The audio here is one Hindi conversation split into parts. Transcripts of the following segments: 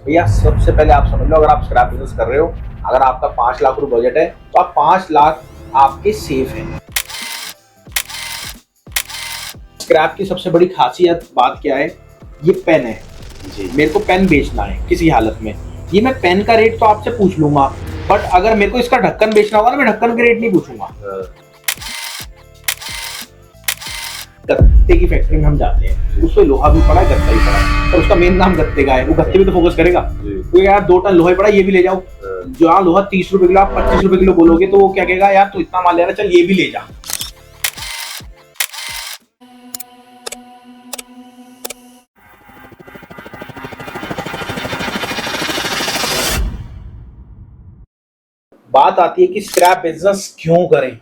भैया सबसे पहले आप समझ लो, अगर आप स्क्रैप बिजनेस कर रहे हो, अगर आपका 5 लाख रुपए बजट है तो आप 5 लाख आपके सेफ हैं। स्क्रैप की सबसे बड़ी खासियत बात क्या है, ये पेन है जी। मेरे को पेन बेचना है किसी हालत में, ये मैं पेन का रेट तो आपसे पूछ लूंगा, बट अगर मेरे को इसका ढक्कन बेचना होगा ना, मैं ढक्कन के रेट नहीं पूछूंगा। गत्ते की फैक्ट्री में हम जाते हैं, उसमें लोहा भी पड़ा है, गत्ता भी पड़ा है, और उसका मेन काम गत्ते का है, वो गत्ते भी तो फोकस करेगा। तो यार 2 टन लोहा पड़ा, ये भी ले जाओ। जो यहाँ लोहा 30 रुपए किलो, आप 25 रुपए किलो बोलोगे तो वो क्या कहेगा, यार तू इतना माल ले रहा, चल ये भी ले जा। बात आती है कि स्क्रैप बिजनेस क्यों करें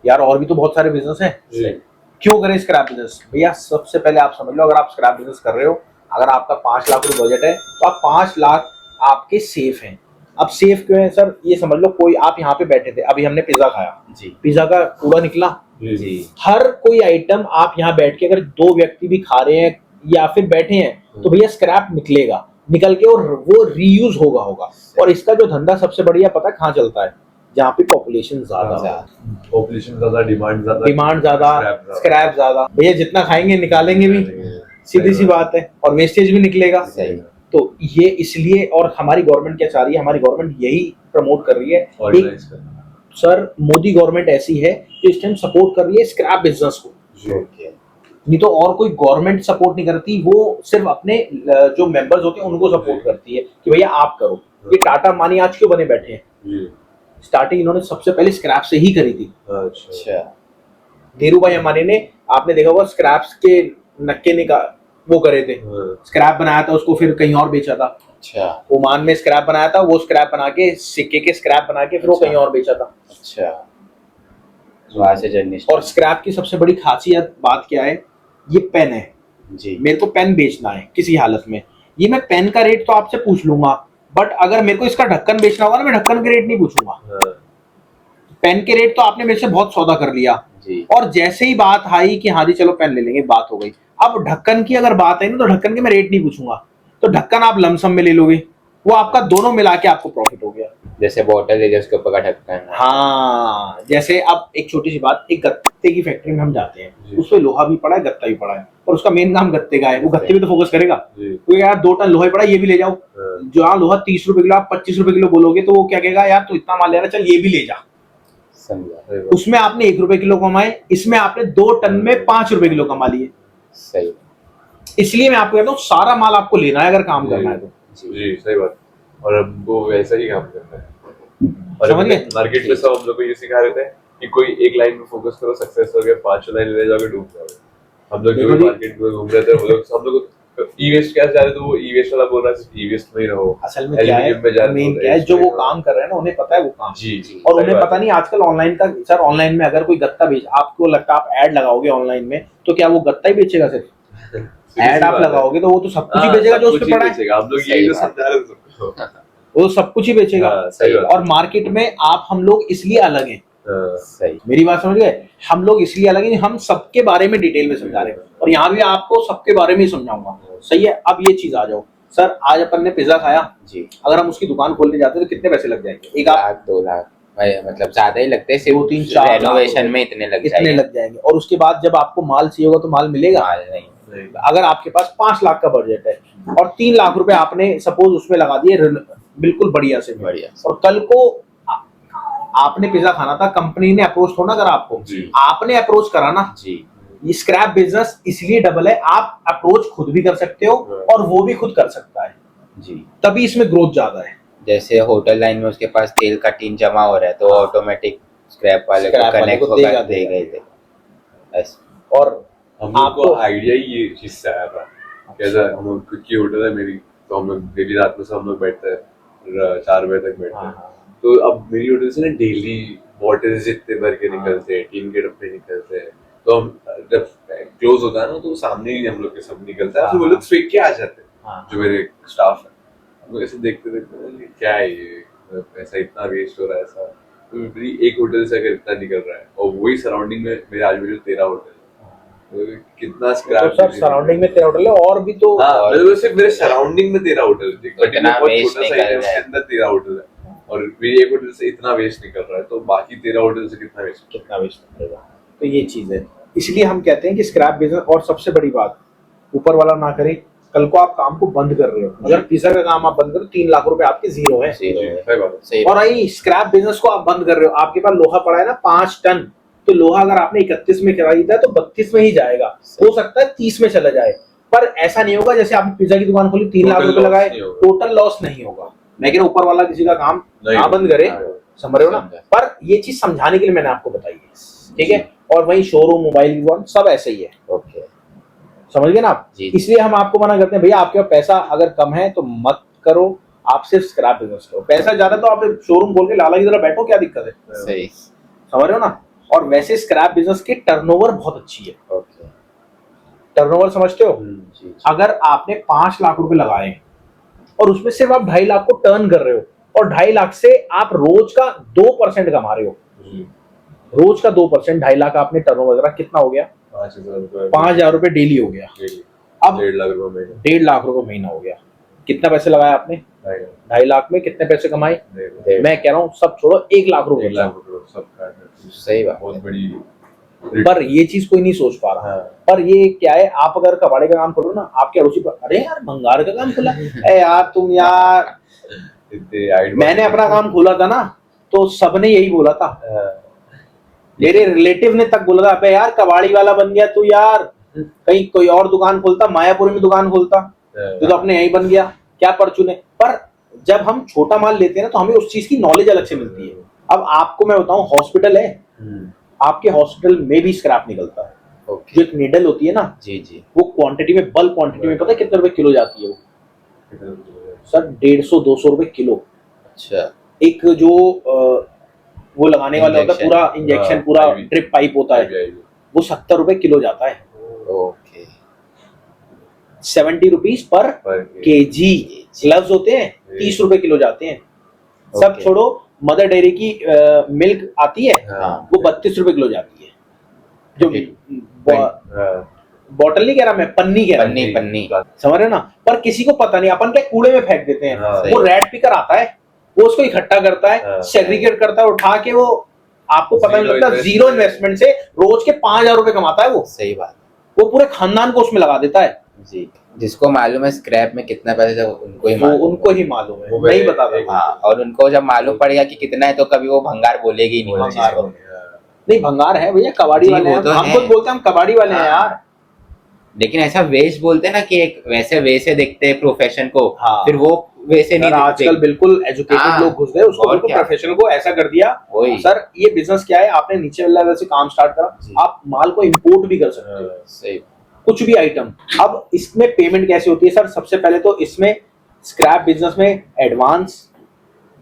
यार, और भी तो बहुत सारे बिजनेस हैं, क्यों करें स्क्रैप बिजनेस। भैया सबसे पहले आप समझ लो, अगर आप स्क्रैप बिजनेस कर रहे हो, अगर आपका 5 लाख रुपए बजट है तो आप 5 लाख आपके सेफ हैं। अब सेफ क्यों है सर, ये समझ लो, कोई आप यहाँ पे बैठे थे, अभी हमने पिज्जा खाया जी, पिज्जा का कूड़ा निकला जी। हर कोई आइटम आप यहाँ बैठ के, अगर 2 व्यक्ति भी खा रहे हैं या फिर बैठे हैं, तो भैया स्क्रैप निकलेगा, निकल के, और वो रीयूज होगा। और इसका जो धंधा सबसे बढ़िया पता है कहाँ चलता है, जहाँ पे पॉपुलेशन ज्यादा, डिमांड ज्यादा, स्क्रैप ज्यादा। भैया जितना खाएंगे निकालेंगे भी, सीधी सी बात है, और वेस्टेज भी निकलेगा। तो ये इसलिए, और हमारी गवर्नमेंट क्या चाह रही है, हमारी गवर्नमेंट यही प्रमोट कर रही है। सर मोदी गवर्नमेंट ऐसी है जो इस टाइम सपोर्ट कर रही है स्क्रैप बिजनेस को, नहीं तो और कोई गवर्नमेंट सपोर्ट नहीं करती, वो सिर्फ अपने जो मेंबर्स होते हैं उनको सपोर्ट करती है कि भैया आप करो। ये टाटा मानी आज क्यों बने बैठे हैं, स्टार्टिंग इन्होंने सबसे पहले स्क्रैप से ही करी थी। अच्छा, धीरू भाई अंबानी ने, आपने देखा होगा, स्क्रैप्स के नक्के निकाल वो करे थे, स्क्रैप बनाया था, उसको फिर कहीं और बेचा था। अच्छा, ओमान में स्क्रैप बनाया था, वो स्क्रैप बना के, सिक्के के स्क्रैप बना के फिर वो कहीं और बेचा था। अच्छा, वहां से जर्नी। और स्क्रैप की सबसे बड़ी खासियत बात क्या है, ये पेन है जी। मेरे को पेन बेचना है किसी हालत में, ये मैं पेन का रेट तो आपसे पूछ लूंगा, बट अगर मेरे को इसका ढक्कन बेचना होगा ना, मैं ढक्कन के रेट नहीं पूछूंगा। पेन के रेट तो आपने मेरे से बहुत सौदा कर लिया जी। और जैसे ही बात आई कि हाँ जी चलो पेन ले लेंगे, बात हो गई। अब ढक्कन की अगर बात है ना, तो ढक्कन के मैं रेट नहीं पूछूंगा, तो ढक्कन आप लमसम में ले लोगे, वो आपका दोनों मिला के आपको प्रॉफिट हो गया। जैसे बॉटल है उसके ऊपर का ढक्कन, हाँ, जैसे अब एक छोटी सी बात, एक गत्ते की फैक्ट्री में हम जाते हैं, उसमें लोहा भी पड़ा है, गत्ता भी पड़ा है, और उसका मेन काम गत्ते का है, वो गत्ते भी तो फोकस करेगा। तो यार 2 टन लोहा पड़ा, ये भी ले जाओ। जो यहाँ लोहा 30 रुपए किलो, आप 25 रुपए किलो बोलोगे तो वो क्या कहेगा, यार तू इतना माल ले रहा, चल ये भी ले जा। उसमें आपने 1 रुपए किलो कमाए, इसमें आपने 2 टन में 5 रुपए किलो कमा लिए। सही, इसलिए मैं आपको कहता हूँ सारा माल आपको लेना है अगर काम करना है तो। जी सही बात। और अब वो वैसा ही काम करता है, और मार्केट में सब हम लोग को ये सिखा रहे थे कि कोई एक लाइन पे फोकस करो, सक्सेस हो गया, 5 लाइन ले जाओगे डूब जाओगे। हम लोग जो भी मार्केट में घूम रहे थे, वो लोग सब लोग ई वेस्ट क्या जा रहे थे, वो ई वेस्ट वाला बोल रहा है ई वेस्ट में ही रहो। असल में क्या है, मेन क्या है, जो वो काम कर रहे हैं ना, उन्हें पता है वो काम जी, और उन्हें पता नहीं आजकल ऑनलाइन का। सर ऑनलाइन में अगर कोई गत्ता बेच, आपको लगता है आप ऐड लगाओगे ऑनलाइन में, तो क्या वो गत्ता ही बेचेगा? सिर्फ ऐड आप लगाओगे तो वो तो सब कुछ ही बेचेगा जो उसपे पड़ा है। हम लोग यही जो समझा रहे थे, वो सब कुछ ही बेचेगा। और मार्केट में आप हम लोग इसलिए अलग हैं, सही, मेरी बात समझ गए, हम लोग इसलिए अलग हैं, हम सबके बारे में डिटेल में समझा रहे हैं, और यहाँ भी आपको सबके बारे में ही समझाऊंगा। सही है, अब ये चीज आ जाओ सर, आज अपन ने पिज्जा खाया जी, अगर हम उसकी दुकान खोलने जाते हैं तो कितने पैसे लग जाएंगे? 1 लाख 2 लाख भाई, मतलब ज्यादा ही लगते हैं, सिर्फ 3-4 रेनोवेशन में इतने लग जाएंगे। और उसके बाद जब आपको माल चाहिए होगा तो माल मिलेगा नहीं। अगर आपके पास 5 लाख का बजट है और 3 लाख रुपए आपने सपोज उसमें लगा दिए बिल्कुल बढ़िया से बढ़िया, और कल को आपने पिज्जा खाना था, कंपनी ने अप्रोच थोड़ा करा आपको, आपने अप्रोच करा ना जी। ये स्क्रैप बिजनेस इसलिए डबल है, आप अप्रोच खुद भी कर सकते हो और वो भी खुद कर सकता है जी, तभी इसमें ग्रोथ ज्यादा है। जैसे होटल लाइन में उसके पास तेल का टीन जमा हो रहा है, तो ऑटोमेटिक स्क्रैप वाले को कनेक्ट होगा, देगा। और आपको आइडिया ही ये चीज से आया था, कैसा हम लोग खुद की होटल है मेरी, तो हम लोग डेली रात में सब हम लोग बैठते हैं, 4 बजे तक बैठते हैं। तो अब मेरी होटल से ना डेली बॉटल्स जितने भर के निकलते हैं, टीन के डब्बे निकलते हैं, तो हम जब क्लोज होता है ना, तो सामने ही हम लोग के सब निकलता है, तो वो लोग फेंक के आ जाते हैं, जो मेरे स्टाफ है। हम लोग ऐसे देखते देखते क्या है ये, ऐसा इतना वेस्ट हो रहा है ऐसा। तो मेरी एक होटल से अगर इतना निकल रहा है, और वही सराउंडिंग में मेरे आजू बाजू 13 होटल, कितना तो स्क्रैप सर सराउंडिंग में तेरा होटल है और भी तो हाँ मतलब सिर्फ मेरे सराउंडिंग में तेरा होटल है, बट इतना बहुत waste छोटा सा निकल एरिया रहा है। उसके अंदर तेरा होटल है और मेरे एक होटल से इतना वेस्ट निकल रहा है, तो बाकी तेरा होटल से कितना वेस्ट कितना वेस्ट करेगा। तो ये चीज है, इसलिए हम कहते हैं कि स्क्रैप बिजनेस। और सबसे बड़ी बात, ऊपर वाला ना करे, कल को आप काम को बंद कर रहे हो, अगर पिज्जा का काम आप बंद करो 3 लाख रुपए आपके जीरो है। जीरो है। सही बात है। सही और आई स्क्रैप बिजनेस को आप बंद कर रहे हो, आपके पास लोहा पड़ा है ना 5 टन, तो लोहा अगर आपने 31 में खरीदा है तो 32 में ही जाएगा, हो सकता है 30 में चला जाए, पर ऐसा नहीं होगा जैसे आपने पिज्जा की दुकान खोली 3 लाख Total रुपए loss लगाए, नहीं होगा। टोटल लॉस नहीं होगा। मैं कह रहा हूं ऊपर वाला किसी का काम नहीं ना बंद करे, हाँ। समझ रहे हो ना। समझा। पर ये चीज समझाने के लिए मैंने आपको बताई है, ठीक है। और वही शोरूम, मोबाइल की दुकान सब ऐसे ही है, ओके समझ गए ना आप। जी। इसलिए हम आपको मना करते हैं भैया आपके पास पैसा अगर कम है तो मत करो, आप सिर्फ स्क्रैप बिजनेस करो। पैसा ज्यादा तो आप शोरूम खोल के लाला की तरह बैठो, क्या दिक्कत है, सही समझ रहे हो ना। और वैसे स्क्रैप बिजनेस की टर्नओवर बहुत अच्छी है। ओके टर्नओवर समझते हो, जी अगर आपने 5 लाख रुपए लगाए और उसमें सिर्फ आप 2.5 लाख को टर्न कर रहे हो, और 2.5 लाख से आप रोज का 2% कमा रहे हो, रोज का 2%, 2.5 लाख आपने टर्नओवर करा, कितना हो गया, 5,000 रुपए डेली हो गया। अब 1.5 लाख रुपए महीना 1.5 लाख रुपए महीना हो गया। कितना पैसे लगाए आपने, 2.5 लाख में कितने पैसे कमाए। मैं कह रहा हूँ सब छोड़ो, 1 लाख रुपए 1 बचा। लाख रुपए सबका सही बात बहुत है। बड़ी पर ये चीज कोई नहीं सोच पा रहा। हाँ। पर ये क्या है, आप अगर कबाड़ी का काम खोलो ना, आपके अड़ोसी पर अरे यार भंगार का काम खुला है यार, तुम यार, इतने आइडिया मैंने अपना काम खोला था ना तो सबने यही बोला था, मेरे रिलेटिव ने तक बोला था, अबे यार कबाड़ी वाला बन गया तू यार, कहीं कोई और दुकान खोलता, मायापुरी में दुकान खोलता, तू तो अपने यही बन गया, क्या परचूने। पर जब हम छोटा माल लेते हैं ना तो हमें उस चीज की नॉलेज अलग से मिलती है। अब आपको मैं बताऊं, हॉस्पिटल है, आपके हॉस्पिटल में भी स्क्रैप निकलता है। ओके जो एक नीडल होती है ना, जी जी वो क्वांटिटी में, बल्क क्वांटिटी में, पता है कितने रुपए किलो जाती है वो, सर 150-200 रुपए किलो। अच्छा एक जो वो लगाने वाला होता है, Injection। पूरा इंजेक्शन, पूरा IV ड्रिप पाइप होता है, वो 70 रुपए किलो जाता है, okay 70 rupees per KG. Gloves होते हैं 30 रुपए किलो जाते हैं। सब Okay। छोड़ो, मदर डेयरी की मिल्क आती है, हाँ। वो 32 रुपए किलो जाती है, जो बॉटल नहीं कह रहा मैं, पन्नी कह रहा हूं। पन्नी पन्नी समझ रहे हो ना। पर किसी को पता नहीं, अपन क्या कूड़े में फेंक देते हैं। हाँ। वो रैट पिकर आता है, वो उसको इकट्ठा करता है, हाँ। सेग्रीगेट करता है, उठा के वो आपको पता नहीं Zero लगता, investment। जीरो इन्वेस्टमेंट से रोज के 5,000 रुपए कमाता है वो। सही बात वो पूरे खानदान को उसमें लगा देता है। जी। जिसको मालूम है स्क्रैप में कितना पैसा है, उनको ही वो मालूम उनको ही मालूम है, वो नहीं मेरे- बताता। एक- हाँ, और उनको जब मालूम पड़ेगा कि कितना है तो कभी वो भंगार बोलेगी ही नहीं वो चीज को। नहीं भंगार है भैया, कबाड़ी जी, वाले वो हैं, तो हम है। खुद बोलते हैं हम कबाड़ी वाले हैं हाँ। यार। लेकिन ऐसा वेस्ट बोलते हैं ना कि एक वैसे वे से देखते हैं प्रोफेशन को, हाँ। फिर वो वैसे नहीं सर आजकल दिखते। बिल्कुल एजुकेटेड हाँ, लोग घुस गए, उसको और बिल्कुल क्या। प्रोफेशनल को ऐसा कर दिया। वही। सर ये बिजनेस क्या है, आपने नीचे लेवल से काम स्टार्ट जी। करा, आप माल को इंपोर्ट भी कर सकते हो, सही कुछ भी आइटम। अब इसमें पेमेंट कैसे होती है सर, सबसे पहले तो इसमें स्क्रैप बिजनेस में एडवांस,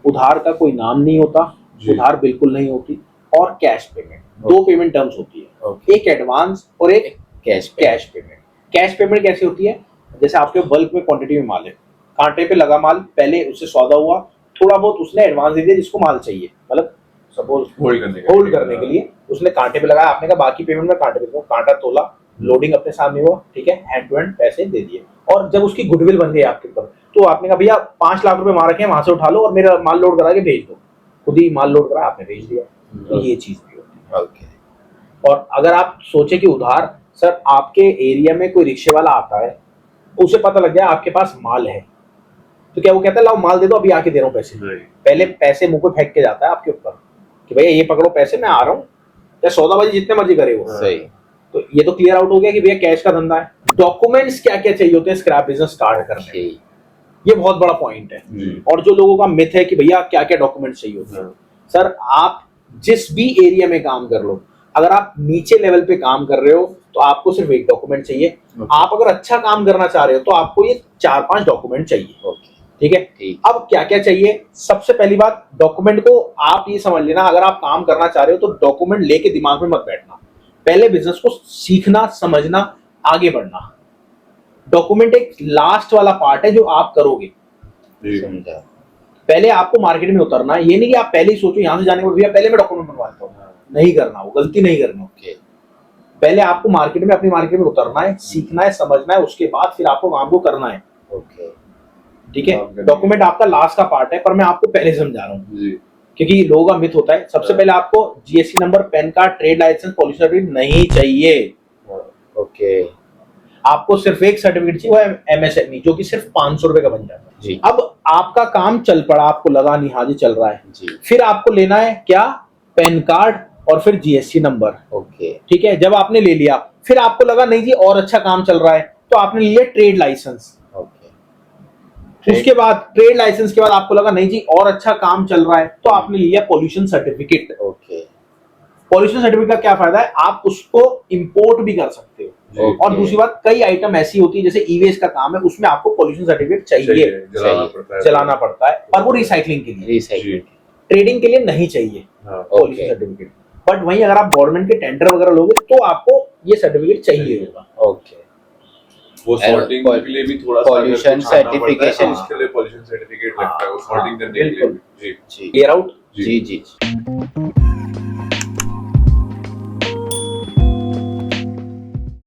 उधार का कोई नाम नहीं होता, जी। उधार बिल्कुल नहीं होती, और कैश पेमेंट, दो पेमेंट टर्म्स होती है, ओके। एक एडवांस और एक cash cash payment. Cash payment कैसे होती है, जैसे आपके बल्क में क्वांटिटी में माल है, कांटे पे लगा माल, पहले उससे सौदा हुआ, थोड़ा बहुत उसने एडवांस दे दिया जिसको माल चाहिए, मतलब सपोज होल्ड करने के लिए उसने कांटे पे लगाया, आपने कहा बाकी पेमेंट में कांटे पे दो, कांटा तोला, लोडिंग अपने सामने हुआ, ठीक है, हैंड टू हैंड पैसे दे दिए। और जब उसकी गुडविल बन गई आपके ऊपर, तो आपने कहा भैया 5 लाख रुपए मार रखे हैं, वहां से उठा लो और मेरा माल लोड करा के भेज दो, खुद ही माल लोड करा आपने भेज दिया। तो ये चीज भी होती है। ओके और अगर आप सोचे कि उधार, सर आपके एरिया में कोई रिक्शे वाला आता है, उसे पता लग गया आपके पास माल है, तो क्या वो कहता है लाओ माल दे दो, अभी आके दे रहा हूँ पैसे। पहले पैसे मुंह पे फेंक के जाता है आपके ऊपर कि भैया ये पकड़ो पैसे, मैं आ रहा हूँ, या सौदाबाजी जितने मर्जी करे वो। सही। तो ये तो क्लियर आउट हो गया कि भैया कैश का धंधा है। डॉक्यूमेंट्स क्या क्या चाहिए होते हैं स्क्रैप बिजनेस स्टार्ट करने में, ये बहुत बड़ा पॉइंट है। और जो लोगों का मिथ है कि भैया क्या क्या डॉक्यूमेंट्स चाहिए होते हैं, सर आप जिस भी एरिया में काम कर लो, अगर आप नीचे लेवल पे काम कर रहे हो तो आपको सिर्फ एक डॉक्यूमेंट चाहिए। आप अगर अच्छा काम करना चाह रहे हो तो आपको ये 4-5 डॉक्यूमेंट चाहिए, ठीक है। अब क्या क्या चाहिए, सबसे पहली बात, डॉक्यूमेंट को आप ये समझ लेना, अगर आप काम करना चाह रहे हो तो डॉक्यूमेंट लेके दिमाग में मत बैठना, पहले बिजनेस को सीखना, समझना, आगे बढ़ना। डॉक्यूमेंट एक लास्ट वाला पार्ट है जो आप करोगे। समझा। पहले आपको मार्केट में उतरना है, ये नहीं कि आप पहले ही सोचो यहां से जाने के बाद भैया पहले मैं डॉक्यूमेंट बनवाता हूँ, नहीं करना, वो गलती नहीं करना। पहले आपको मार्केट में, अपनी मार्केट में उतरना है, सीखना है, समझना है, उसके बाद फिर आपको काम को करना है। ओके ठीक है, डॉक्यूमेंट आपका लास्ट का पार्ट है, पर मैं आपको पहले समझा रहा हूँ जी क्योंकि लोगों का मिथ होता है। सबसे पहले आपको GST number, PAN card, trade licence, pollution certificate नहीं चाहिए। ओके आपको सिर्फ एक सर्टिफिकेट चाहिए, वो है एमएसएमई, जो कि सिर्फ 500 रुपए का बन जाता है। जी अब आपका काम चल पड़ा, आपको लगा नहीं हाँ जी चल रहा है, जी फिर आपको लेना है क्या, पैन कार्ड और फिर जीएसटी नंबर। ओके ठीक है, जब आपने ले लिया, फिर आपको लगा नहीं जी और अच्छा काम चल रहा है, तो आपने ले लिया ट्रेड लाइसेंस। ओके उसके बाद ट्रेड लाइसेंस के बाद आपको लगा नहीं जी और अच्छा काम चल रहा है, तो आपने लिया pollution certificate. Okay pollution certificate का क्या फायदा है, आप उसको इंपोर्ट भी कर सकते हो। जी और दूसरी बात, कई आइटम ऐसी होती है जैसे ईवेस्ट का काम है, उसमें आपको पॉल्यूशन सर्टिफिकेट चाहिए, जलाना पड़ता है जलाना पड़ता है, पर वो रिसाइकलिंग के लिए, रिसाइकलिंग ट्रेडिंग के लिए नहीं चाहिए हाँ पॉल्यूशन सर्टिफिकेट। बट वहीं अगर आप गवर्नमेंट के टेंडर वगैरह लोगे तो आपको ये सर्टिफिकेट चाहिए होगा। ओके वो सॉर्टिंग के लिए भी थोड़ा सा pollution अगर कुछ आना पड़ता है, तो certification। उसके लिए पॉल्यूशन सर्टिफिकेट लगता है वो हाँ, सॉर्टिंग करने के लिए बिल्कुल। भी। जी जी क्लियर आउट। जी जी